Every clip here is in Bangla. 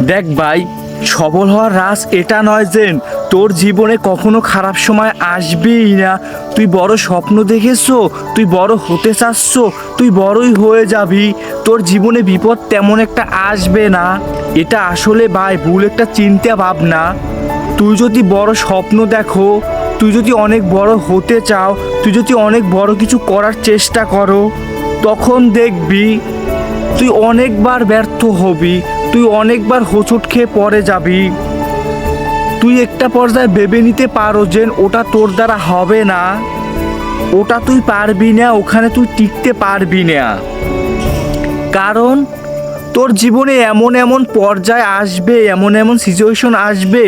দেখ ভাই, সফল হওয়ার রাজ এটা নয় যে তোর জীবনে কখনো খারাপ সময় আসবেই না। তুই বড় স্বপ্ন দেখেছো, তুই বড় হতে চাচ্ছ, তুই বড়ই হয়ে যাবি, তোর জীবনে বিপদ তেমন একটা আসবে না। এটা আসলে ভাই ভুল একটা চিন্তা ভাবনা। তুই যদি বড় স্বপ্ন দেখো, তুই যদি অনেক বড় হতে চাও, তুই যদি অনেক বড় কিছু করার চেষ্টা করো, তখন দেখবি তুই অনেকবার ব্যর্থ হবি, তুই অনেকবার হোঁচট খেয়ে পড়ে যাবি। তুই একটা পর্যায়ে ভেবে নিতে পারো যে ওটা তোর দ্বারা হবে না, ওটা তুই পারবি না, ওখানে তুই টিকতে পারবি না। কারণ তোর জীবনে এমন এমন পর্যায় আসবে, এমন এমন সিচুয়েশন আসবে,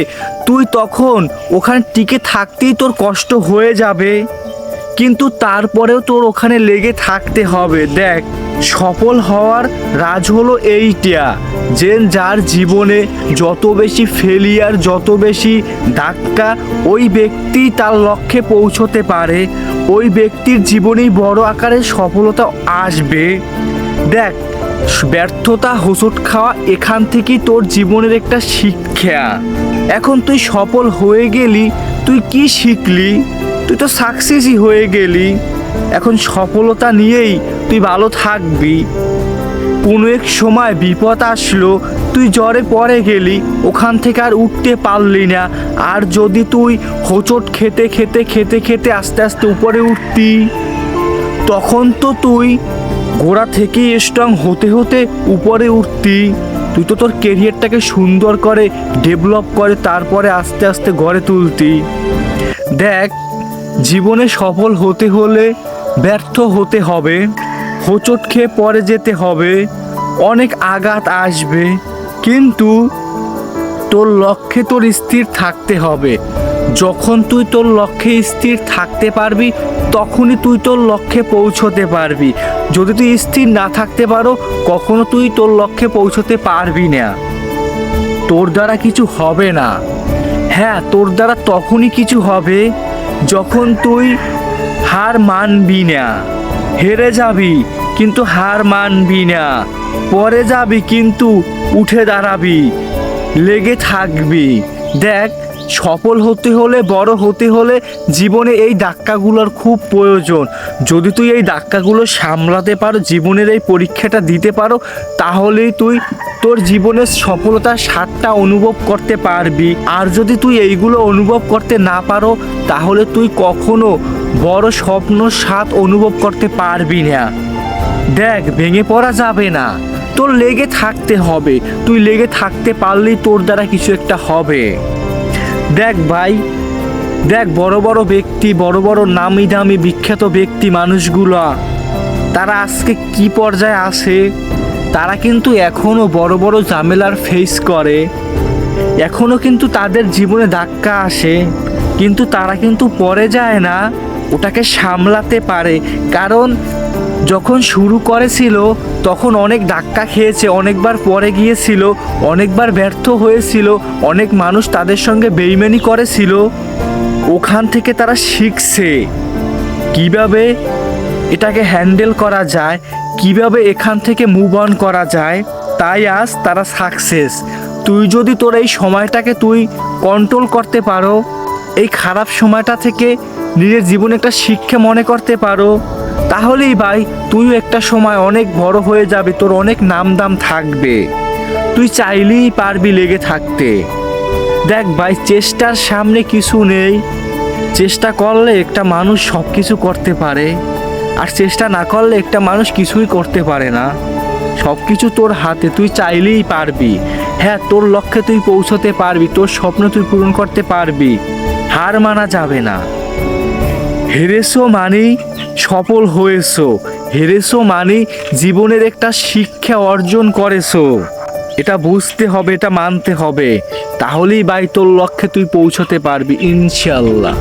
তুই তখন ওখানে টিকে থাকতেই তোর কষ্ট হয়ে যাবে, কিন্তু তারপরেও তোর ওখানে লেগে থাকতে হবে। দেখ, সফল হওয়ার রাজ হলো এইটা যে যার জীবনে যত বেশি ফেলিয়ার, যত বেশি ধাক্কা, ওই ব্যক্তি তার লক্ষ্যে পৌঁছতে পারে, ওই ব্যক্তির জীবনেই বড় আকারে সফলতা আসবে। দেখ, ব্যর্থতা, হোঁচট খাওয়া এখান থেকেই তোর জীবনের একটা শিক্ষা। এখন তুই সফল হয়ে গেলি, তুই কি শিখলি? তুই তো সাকসেসই হয়ে গেলি। এখন সফলতা নিয়েই তুই ভালো থাকবি। কোনো এক সময় বিপদ আসলো, তুই জ্বরে পড়ে গেলি, ওখান থেকে আর উঠতে পারলি না। আর যদি তুই হোঁচট খেতে খেতে খেতে খেতে আস্তে আস্তে উপরে উঠতি, তখন তো তুই গোড়া থেকেই স্ট্রং হতে হতে উপরে উঠতি। তুই তো তোর কেরিয়ারটাকে সুন্দর করে ডেভেলপ করে তারপরে আস্তে আস্তে গড়ে তুলতি। দেখ, জীবনে সফল হতে হলে ব্যর্থ হতে হবে, হোঁচট খেয়ে পড়ে যেতে হবে, অনেক আঘাত আসবে, কিন্তু তোর লক্ষ্যে তোর স্থির থাকতে হবে। যখন তুই তোর লক্ষ্যে স্থির থাকতে পারবি, তখনই তুই তোর লক্ষ্যে পৌঁছতে পারবি। যদি তুই স্থির না থাকতে পারো, কখনো তুই তোর লক্ষ্যে পৌঁছতে পারবি না। তোর দ্বারা কিছু হবে না। হ্যাঁ, তোর দ্বারা তখনই কিছু হবে যখন তুই হার মানবি না। হেরে যাবি কিন্তু হার মানবি না, পরে যাবি কিন্তু উঠে দাঁড়াবি, লেগে থাকবি। দেখ, সফল হতে হলে, বড় হতে হলে জীবনে এই ধাক্কাগুলোর খুব প্রয়োজন। যদি তুই এই ধাক্কাগুলো সামলাতে পারো, জীবনের এই পরীক্ষাটা দিতে পারো, তাহলেই তুই তোর জীবনের সফলতার স্বাদটা অনুভব করতে পারবি। আর যদি তুই এইগুলো অনুভব করতে না পারো, তাহলে তুই কখনো বড় স্বপ্নর স্বাদ অনুভব করতে পারবি না। দেখ, ভেঙে পড়া যাবে না, তোর লেগে থাকতে হবে। তুই লেগে থাকতে পারলেই তোর দ্বারা কিছু একটা হবে। দেখ ভাই, দেখ, বড় বড় ব্যক্তি, বড় বড় নামি দামি বিখ্যাত ব্যক্তি মানুষগুলো, তারা আজকে কি পর্যায়ে আসে, তারা কিন্তু এখনও বড় বড় ঝামেলার ফেস করে, এখনও কিন্তু তাদের জীবনে ধাক্কা আসে, কিন্তু তারা কিন্তু পড়ে যায় না, ওটাকে সামলাতে পারে। কারণ যখন শুরু করেছিল তখন অনেক ধাক্কা খেয়েছে, অনেকবার পড়ে গিয়েছিল, অনেকবার ব্যর্থ হয়েছিল, অনেক মানুষ তাদের সঙ্গে বেইমানি করেছিল। ওখান থেকে তারা শিখছে কিভাবে এটাকে হ্যান্ডেল করা যায়, কিভাবে এখান থেকে মুভ অন করা যায়। তাই আজ তারা সাকসেস। তুই যদি তোর এই সময়টাকে তুই কন্ট্রোল করতে পারো, এই খারাপ সময়টা থেকে নিজের জীবনে একটা শিক্ষা মনে করতে পারো, তাহলেই ভাই তুই একটা সময় অনেক বড় হয়ে যাবে, তোর অনেক নাম দাম থাকবে, তুই চাইলেই পারবি লেগে থাকতে। দেখ ভাই, চেষ্টার সামনে কিছু নেই। চেষ্টা করলে একটা মানুষ সব কিছু করতে পারে, আর চেষ্টা না করলে একটা মানুষ কিছুই করতে পারে না। সব কিছু তোর হাতে, তুই চাইলেই পারবি। হ্যাঁ, তোর লক্ষ্যে তুই পৌঁছতে পারবি, তোর স্বপ্ন তুই পূরণ করতে পারবি। হার মানা যাবে না। হেরেছো মানে সফল হয়েছো, হেরেছো মানে জীবনের একটা শিক্ষা অর্জন করেছো। এটা বুঝতে হবে, এটা মানতে হবে, তাহলেই ভাই তোর লক্ষ্যে তুই পৌঁছতে পারবি ইনশাল্লাহ।